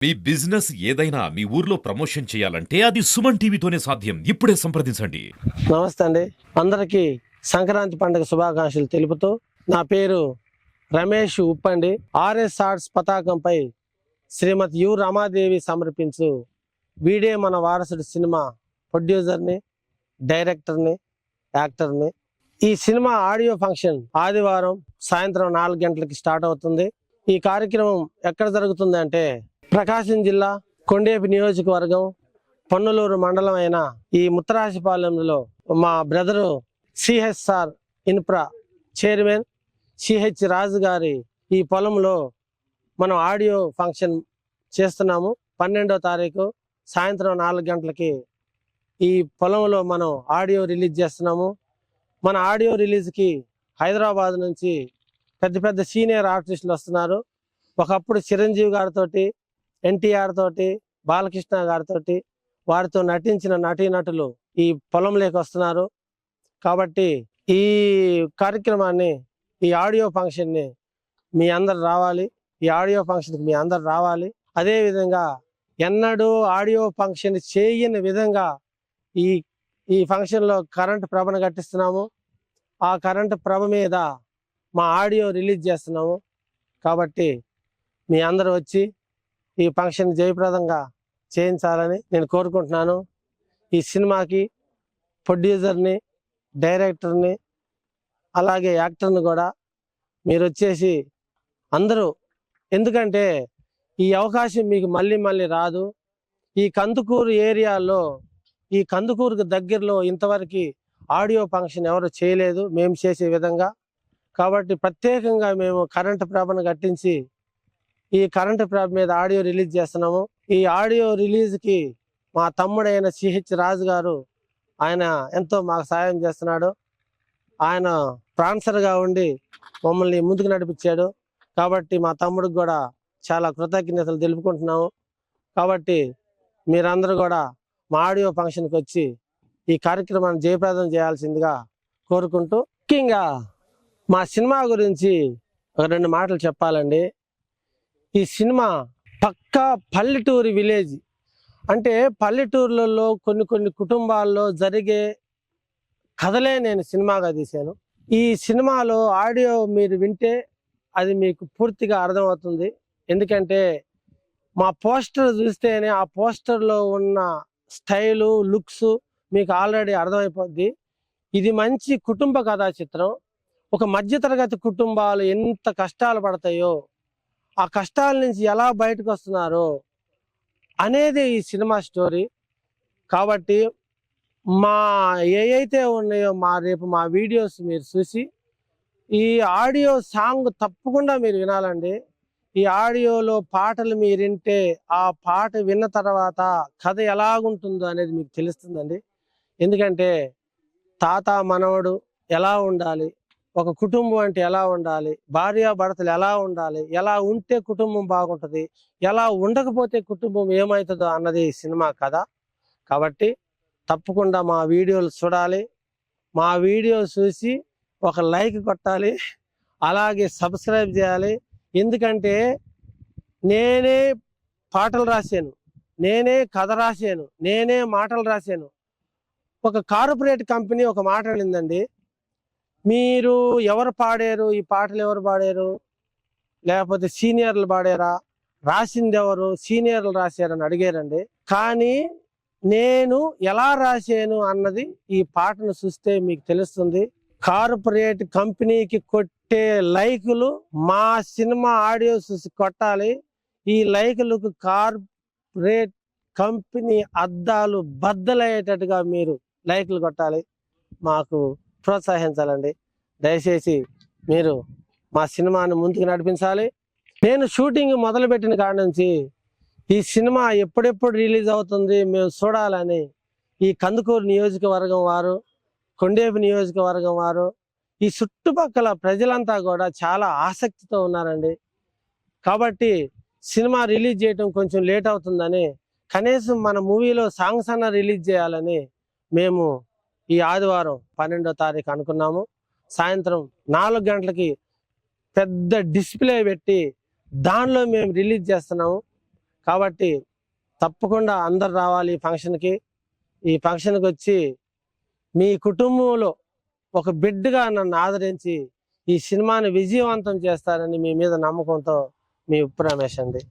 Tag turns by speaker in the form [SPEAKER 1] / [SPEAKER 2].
[SPEAKER 1] మీ business ఏదైనా మీ ఊర్లో promotion చేయాలంటే అది సుమన్ టీవీతోనే సాధ్యం. ఇప్పుడే సంప్రదించండి.
[SPEAKER 2] నమస్తే అండి. అందరికీ సంక్రాంతి పండుగ శుభాకాంక్షలు తెలుపుతూ, నా పేరు రమేష్ ఉప్పండి. ఆర్ఎస్ ఆర్ట్స్ పతాకంపై శ్రీమతి యు రమాదేవి సమర్పించు వీడే మన వారసుడు సినిమా ప్రొడ్యూసర్ని, డైరెక్టర్ని, యాక్టర్ని. ఈ సినిమా ఆడియో ఫంక్షన్ ఆదివారం సాయంత్రం 4 గంటలకి స్టార్ట్ అవుతుంది. ఈ కార్యక్రమం ఎక్కడ జరుగుతుంది అంటే ప్రకాశం జిల్లా కొండేపి నియోజకవర్గం పొన్నలూరు మండలం అయిన ఈ ముత్తరాశిపాలెంలో మా brother CHR Infra chairman CH Raju గారి ఈ పొలంలో మనం ఆడియో ఫంక్షన్ చేస్తున్నాము. 12వ తారీఖు సాయంత్రం 4 గంటలకి ఈ పొలంలో మనం ఆడియో రిలీజ్ చేస్తున్నాము. మన ఆడియో రిలీజ్కి హైదరాబాద్ నుంచి పెద్ద పెద్ద సీనియర్ ఆర్టిస్టులు వస్తున్నారు. ఒకప్పుడు చిరంజీవి గారితో, ఎన్టీఆర్ తోటి, బాలకృష్ణ గారితో, వారితో నటించిన నటీనటులు ఈ పొలంలోకి వస్తున్నారు. కాబట్టి ఈ కార్యక్రమాన్ని, ఈ ఆడియో ఫంక్షన్ని మీ అందరు రావాలి. ఈ ఆడియో ఫంక్షన్కి మీ అందరు రావాలి. అదేవిధంగా ఎన్నడూ ఆడియో ఫంక్షన్ చేయని విధంగా ఈ ఈ ఫంక్షన్లో కరెంటు ప్రభను కట్టిస్తున్నాము. ఆ కరెంటు ప్రభ మీద మా ఆడియో రిలీజ్ చేస్తున్నాము. కాబట్టి మీ అందరూ వచ్చి ఈ ఫంక్షన్ జయప్రదంగా చేయించాలని నేను కోరుకుంటున్నాను. ఈ సినిమాకి ప్రొడ్యూసర్ని, డైరెక్టర్ని, అలాగే యాక్టర్ని కూడా మీరు వచ్చేసి అందరూ, ఎందుకంటే ఈ అవకాశం మీకు మళ్ళీ మళ్ళీ రాదు. ఈ కందుకూరు ఏరియాలో, ఈ కందుకూరుకు దగ్గరలో ఇంతవరకు ఆడియో ఫంక్షన్ ఎవరు చేయలేదు మేము చేసే విధంగా. కాబట్టి ప్రత్యేకంగా మేము కరెంటు ప్రభను కట్టించి ఈ కరెంటు ప్రభ మీద ఆడియో రిలీజ్ చేస్తున్నాము. ఈ ఆడియో రిలీజ్కి మా తమ్ముడైన సిహెచ్ రాజు గారు, ఆయన ఎంతో మాకు సాయం చేస్తున్నాడు. ఆయన స్పాన్సర్గా ఉండి మమ్మల్ని ముందుకు నడిపించాడు. కాబట్టి మా తమ్ముడికి కూడా చాలా కృతజ్ఞతలు తెలుపుకుంటున్నాము. కాబట్టి మీరందరూ కూడా మా ఆడియో ఫంక్షన్కి వచ్చి ఈ కార్యక్రమాన్ని జయప్రదం చేయాల్సిందిగా కోరుకుంటూ, ముఖ్యంగా మా సినిమా గురించి ఒక 2 మాటలు చెప్పాలండి. ఈ సినిమా పక్కా పల్లెటూరి విలేజ్, అంటే పల్లెటూర్లలో కొన్ని కుటుంబాల్లో జరిగే కథలే నేను సినిమాగా తీశాను. ఈ సినిమాలో ఆడియో మీరు వింటే అది మీకు పూర్తిగా అర్థమవుతుంది. ఎందుకంటే మా పోస్టర్ చూస్తేనే ఆ పోస్టర్లో ఉన్న స్టైలు, లుక్స్ మీకు ఆల్రెడీ అర్థమైపోద్ది. ఇది మంచి కుటుంబ కథా చిత్రం. ఒక మధ్యతరగతి కుటుంబాలు ఎంత కష్టాలు పడతాయో, ఆ కష్టాల నుంచి ఎలా బయటకు వస్తున్నారో అనేది ఈ సినిమా స్టోరీ. కాబట్టి మా ఏవైతే ఉన్నాయో రేపు మా వీడియోస్ మీరు చూసి ఈ ఆడియో సాంగ్ తప్పకుండా మీరు వినాలండి. ఈ ఆడియోలో పాటలు మీరు వింటే ఆ పాట విన్న తర్వాత కథ ఎలాగుంటుందో అనేది మీకు తెలుస్తుందండి. ఎందుకంటే తాత మనవడు ఎలా ఉండాలి, ఒక కుటుంబం అంటే ఎలా ఉండాలి, భార్యాభర్తలు ఎలా ఉండాలి, ఎలా ఉంటే కుటుంబం బాగుంటుంది, ఎలా ఉండకపోతే కుటుంబం ఏమవుతుందో అన్నది ఈ సినిమా కథ. కాబట్టి తప్పకుండా మా వీడియోలు చూడాలి. మా వీడియో చూసి ఒక లైక్ కొట్టాలి, అలాగే సబ్స్క్రైబ్ చేయాలి. ఎందుకంటే నేనే పాటలు రాశాను, నేనే కథ రాశాను, నేనే మాటలు రాశాను. ఒక కార్పొరేట్ కంపెనీ ఒక మాట అనిందండి, మీరు ఎవరు పాడారు, ఈ పాటలు ఎవరు పాడారు, లేకపోతే సీనియర్లు పాడారా, రాసింది ఎవరు, సీనియర్లు రాశారని అడిగారండి. కానీ నేను ఎలా రాశాను అన్నది ఈ పాటను చూస్తే మీకు తెలుస్తుంది. కార్పొరేట్ కంపెనీకి కొట్టే లైకులు మా సినిమా ఆడియో చూసి కొట్టాలి. ఈ లైకులకు కార్పొరేట్ కంపెనీ అద్దాలు బద్దలయ్యేటట్టుగా మీరు లైకులు కొట్టాలి, మాకు ప్రోత్సహించాలండి. దయచేసి మీరు మా సినిమాను ముందుకు నడిపించాలి. నేను షూటింగ్ మొదలుపెట్టిన కాడ నుంచి ఈ సినిమా ఎప్పుడెప్పుడు రిలీజ్ అవుతుంది మేము చూడాలని ఈ కందుకూరు నియోజకవర్గం వారు, కొండేపి నియోజకవర్గం వారు, ఈ చుట్టుపక్కల ప్రజలంతా కూడా చాలా ఆసక్తితో ఉన్నారండి. కాబట్టి సినిమా రిలీజ్ చేయడం కొంచెం లేట్ అవుతుందని, కనీసం మన మూవీలో సాంగ్స్ అన్న రిలీజ్ చేయాలని మేము ఈ ఆదివారం 12వ తారీఖు అనుకున్నాము. సాయంత్రం 4 గంటలకి పెద్ద డిస్ప్లే పెట్టి దానిలో మేము రిలీజ్ చేస్తున్నాము. కాబట్టి తప్పకుండా అందరు రావాలి ఈ ఫంక్షన్కి. ఈ ఫంక్షన్కి వచ్చి మీ కుటుంబంలో ఒక బిడ్డగా నన్ను ఆదరించి ఈ సినిమాని విజయవంతం చేస్తారని మీ మీద నమ్మకంతో మీ ఉప్పు రమేష్ అండి.